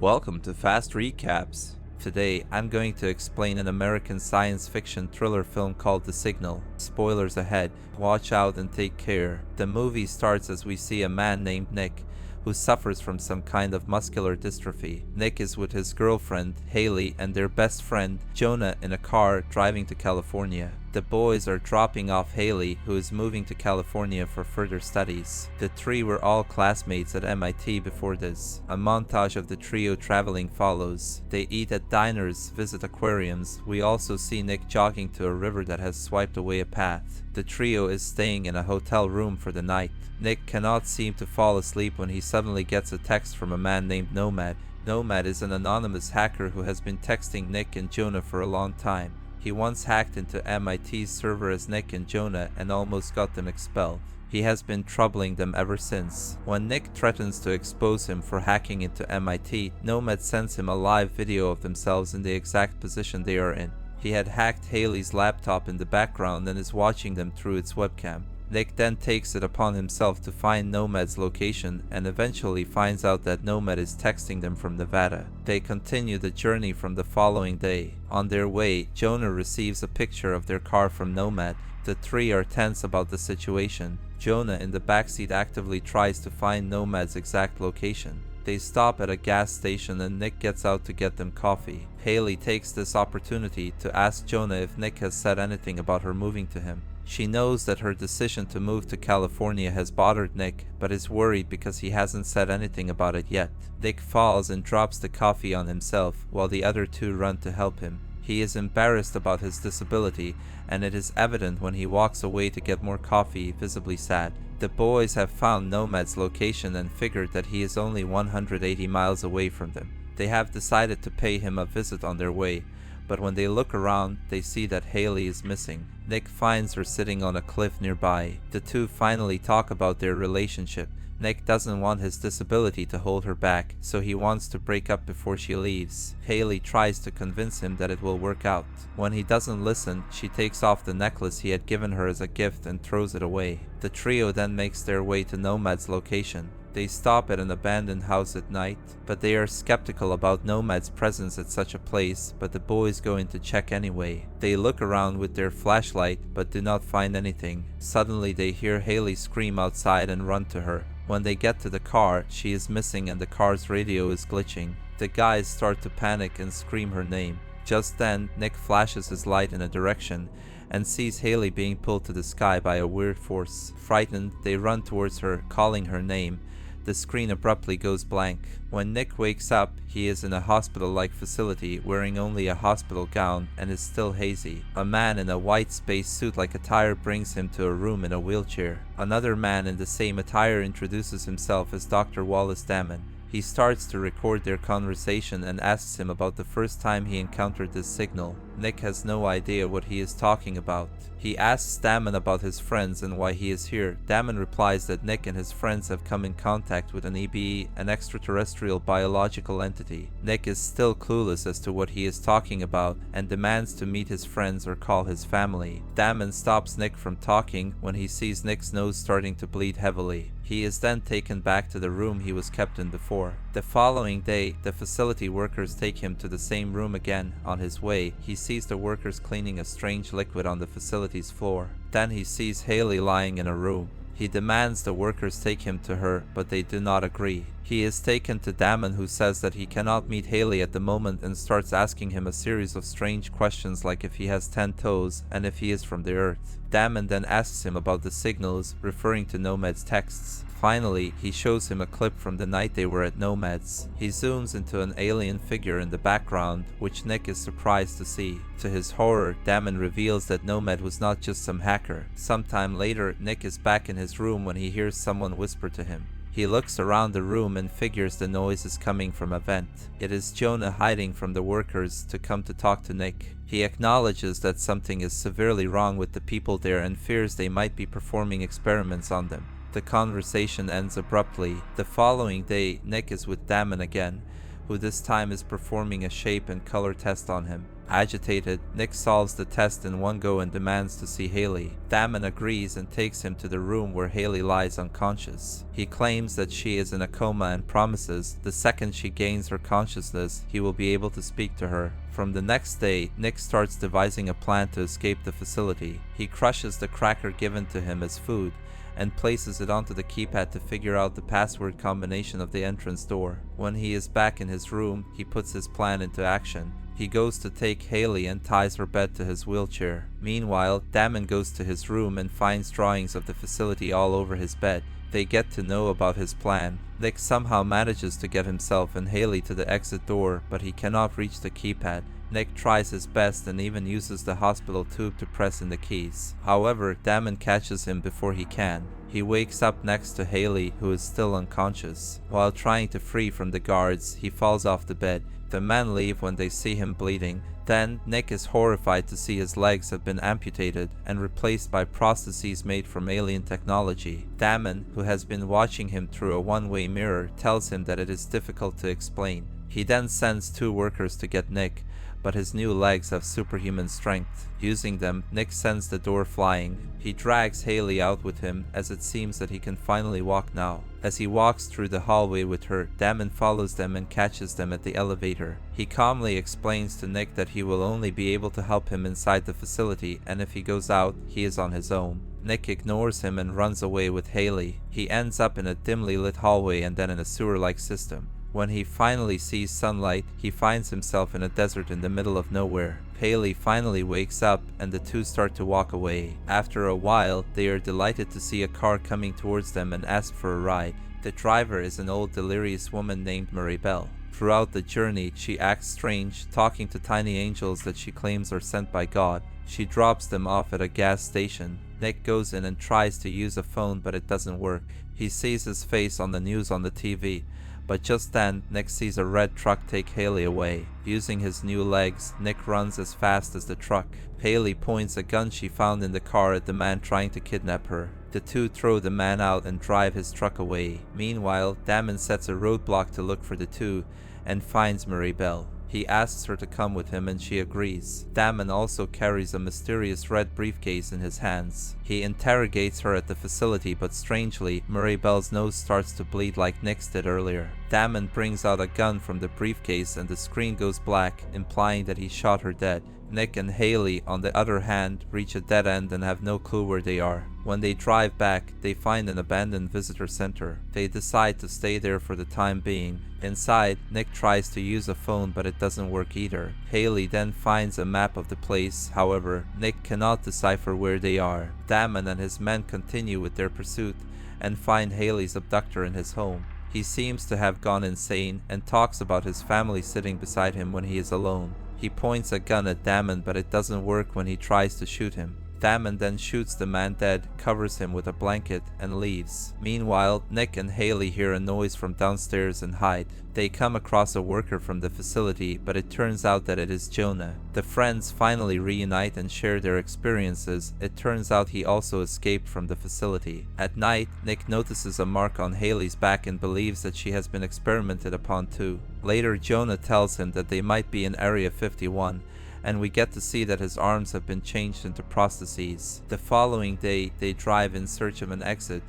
Welcome to Fast Recaps. Today, I'm going to explain an American science fiction thriller film called The Signal. Spoilers ahead, watch out and take care. The movie starts as we see a man named Nick, who suffers from some kind of muscular dystrophy. Nick is with his girlfriend, Haley, and their best friend, Jonah, in a car driving to California. The boys are dropping off Haley, who is moving to California for further studies. The three were all classmates at MIT before this. A montage of the trio traveling follows. They eat at diners, visit aquariums. We also see Nick jogging to a river that has swiped away a path. The trio is staying in a hotel room for the night. Nick cannot seem to fall asleep when he suddenly gets a text from a man named Nomad. Nomad is an anonymous hacker who has been texting Nick and Jonah for a long time. He once hacked into MIT's server as Nick and Jonah and almost got them expelled. He has been troubling them ever since. When Nick threatens to expose him for hacking into MIT, Nomad sends him a live video of themselves in the exact position they are in. He had hacked Haley's laptop in the background and is watching them through its webcam. Nick then takes it upon himself to find Nomad's location and eventually finds out that Nomad is texting them from Nevada. They continue the journey from the following day. On their way, Jonah receives a picture of their car from Nomad. The three are tense about the situation. Jonah in the backseat actively tries to find Nomad's exact location. They stop at a gas station and Nick gets out to get them coffee. Haley takes this opportunity to ask Jonah if Nick has said anything about her moving to him. She knows that her decision to move to California has bothered Nick, but is worried because he hasn't said anything about it yet. Nick falls and drops the coffee on himself, while the other two run to help him. He is embarrassed about his disability, and it is evident when he walks away to get more coffee, visibly sad. The boys have found Nomad's location and figured that he is only 180 miles away from them. They have decided to pay him a visit on their way, but when they look around, they see that Haley is missing. Nick finds her sitting on a cliff nearby. The two finally talk about their relationship. Nick doesn't want his disability to hold her back, so he wants to break up before she leaves. Haley tries to convince him that it will work out. When he doesn't listen, she takes off the necklace he had given her as a gift and throws it away. The trio then makes their way to Nomad's location. They stop at an abandoned house at night, but they are skeptical about Nomad's presence at such a place, but the boys go in to check anyway. They look around with their flashlight, but do not find anything. Suddenly they hear Haley scream outside and run to her. When they get to the car, she is missing and the car's radio is glitching. The guys start to panic and scream her name. Just then, Nick flashes his light in a direction and sees Haley being pulled to the sky by a weird force. Frightened, they run towards her, calling her name. The screen abruptly goes blank. When Nick wakes up, he is in a hospital-like facility wearing only a hospital gown and is still hazy. A man in a white space suit like attire brings him to a room in a wheelchair. Another man in the same attire introduces himself as Dr. Wallace Damon. He starts to record their conversation and asks him about the first time he encountered this signal. Nick has no idea what he is talking about. He asks Damon about his friends and why he is here. Damon replies that Nick and his friends have come in contact with an EBE, an extraterrestrial biological entity. Nick is still clueless as to what he is talking about and demands to meet his friends or call his family. Damon stops Nick from talking when he sees Nick's nose starting to bleed heavily. He is then taken back to the room he was kept in before. The following day, the facility workers take him to the same room again. On his way, he sees the workers cleaning a strange liquid on the facility's floor. Then he sees Haley lying in a room. He demands the workers take him to her, but they do not agree. He is taken to Damon, who says that he cannot meet Haley at the moment and starts asking him a series of strange questions like if he has 10 toes and if he is from the Earth. Damon then asks him about the signals, referring to Nomad's texts. Finally, he shows him a clip from the night they were at Nomad's. He zooms into an alien figure in the background, which Nick is surprised to see. To his horror, Damon reveals that Nomad was not just some hacker. Sometime later, Nick is back in his room when he hears someone whisper to him. He looks around the room and figures the noise is coming from a vent. It is Jonah hiding from the workers to come to talk to Nick. He acknowledges that something is severely wrong with the people there and fears they might be performing experiments on them. The conversation ends abruptly. The following day, Nick is with Damon again, who this time is performing a shape and color test on him. Agitated, Nick solves the test in one go and demands to see Haley. Damon agrees and takes him to the room where Haley lies unconscious. He claims that she is in a coma and promises the second she gains her consciousness, he will be able to speak to her. From the next day, Nick starts devising a plan to escape the facility. He crushes the cracker given to him as food and places it onto the keypad to figure out the password combination of the entrance door. When he is back in his room, he puts his plan into action. He goes to take Haley and ties her bed to his wheelchair. Meanwhile, Damon goes to his room and finds drawings of the facility all over his bed. They get to know about his plan. Nick somehow manages to get himself and Haley to the exit door, but he cannot reach the keypad. Nick tries his best and even uses the hospital tube to press in the keys. However, Damon catches him before he can. He wakes up next to Haley, who is still unconscious. While trying to free from the guards, he falls off the bed. The men leave when they see him bleeding. Then, Nick is horrified to see his legs have been amputated and replaced by prostheses made from alien technology. Damon, who has been watching him through a one-way mirror, tells him that it is difficult to explain. He then sends 2 workers to get Nick, but his new legs have superhuman strength. Using them, Nick sends the door flying. He drags Haley out with him, as it seems that he can finally walk now. As he walks through the hallway with her, Damon follows them and catches them at the elevator. He calmly explains to Nick that he will only be able to help him inside the facility, and if he goes out, he is on his own. Nick ignores him and runs away with Haley. He ends up in a dimly lit hallway and then in a sewer-like system. When he finally sees sunlight, he finds himself in a desert in the middle of nowhere. Haley finally wakes up and the two start to walk away. After a while, they are delighted to see a car coming towards them and ask for a ride. The driver is an old delirious woman named Maribel. Throughout the journey, she acts strange, talking to tiny angels that she claims are sent by God. She drops them off at a gas station. Nick goes in and tries to use a phone, but it doesn't work. He sees his face on the news on the TV. But just then, Nick sees a red truck take Haley away. Using his new legs, Nick runs as fast as the truck. Haley points a gun she found in the car at the man trying to kidnap her. The two throw the man out and drive his truck away. Meanwhile, Damon sets a roadblock to look for the two and finds Maribel. He asks her to come with him and she agrees. Damon also carries a mysterious red briefcase in his hands. He interrogates her at the facility, but strangely, Maribel's nose starts to bleed like Nick's did earlier. Damon brings out a gun from the briefcase and the screen goes black, implying that he shot her dead. Nick and Haley, on the other hand, reach a dead end and have no clue where they are. When they drive back, they find an abandoned visitor center. They decide to stay there for the time being. Inside, Nick tries to use a phone, but it doesn't work either. Haley then finds a map of the place. However, Nick cannot decipher where they are. Damon and his men continue with their pursuit and find Haley's abductor in his home. He seems to have gone insane and talks about his family sitting beside him when he is alone. He points a gun at Damon, but it doesn't work when he tries to shoot him. Damon then shoots the man dead, covers him with a blanket, and leaves. Meanwhile, Nick and Haley hear a noise from downstairs and hide. They come across a worker from the facility, but it turns out that it is Jonah. The friends finally reunite and share their experiences. It turns out he also escaped from the facility. At night, Nick notices a mark on Haley's back and believes that she has been experimented upon too. Later, Jonah tells him that they might be in Area 51, and we get to see that his arms have been changed into prostheses. The following day, they drive in search of an exit,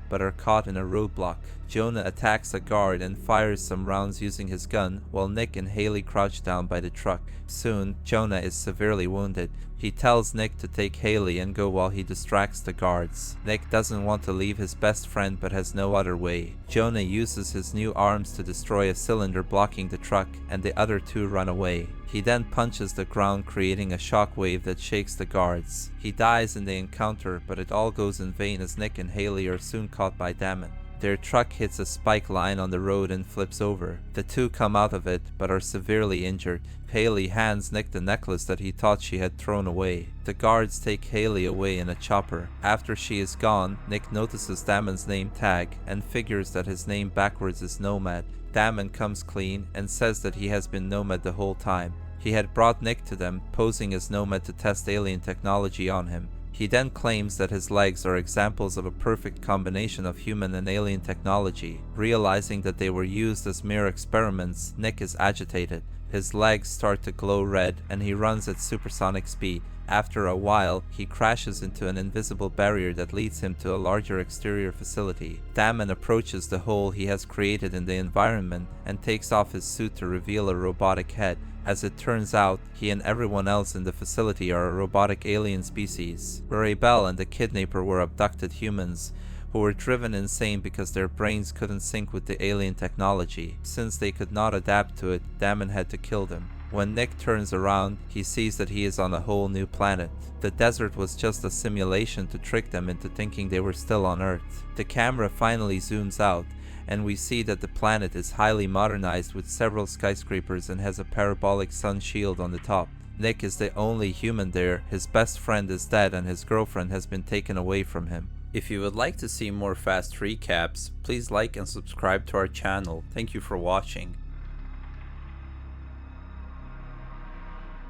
but are caught in a roadblock. Jonah attacks a guard and fires some rounds using his gun, while Nick and Haley crouch down by the truck. Soon, Jonah is severely wounded. He tells Nick to take Haley and go while he distracts the guards. Nick doesn't want to leave his best friend but has no other way. Jonah uses his new arms to destroy a cylinder blocking the truck, and the other two run away. He then punches the ground, creating a shockwave that shakes the guards. He dies in the encounter, but it all goes in vain as Nick and Haley are soon caught by Damon. Their truck hits a spike line on the road and flips over. The two come out of it, but are severely injured. Haley hands Nick the necklace that he thought she had thrown away. The guards take Haley away in a chopper. After she is gone, Nick notices Damon's name tag and figures that his name backwards is Nomad. Damon comes clean and says that he has been Nomad the whole time. He had brought Nick to them, posing as Nomad to test alien technology on him. He then claims that his legs are examples of a perfect combination of human and alien technology. Realizing that they were used as mere experiments, Nick is agitated. His legs start to glow red and he runs at supersonic speed. After a while, he crashes into an invisible barrier that leads him to a larger exterior facility. Damon approaches the hole he has created in the environment and takes off his suit to reveal a robotic head. As it turns out, he and everyone else in the facility are a robotic alien species. Ray Bell and the kidnapper were abducted humans who were driven insane because their brains couldn't sync with the alien technology. Since they could not adapt to it, Damon had to kill them. When Nick turns around, he sees that he is on a whole new planet. The desert was just a simulation to trick them into thinking they were still on Earth. The camera finally zooms out, and we see that the planet is highly modernized with several skyscrapers and has a parabolic sun shield on the top. Nick is the only human there, his best friend is dead and his girlfriend has been taken away from him. If you would like to see more fast recaps, please like and subscribe to our channel. Thank you for watching.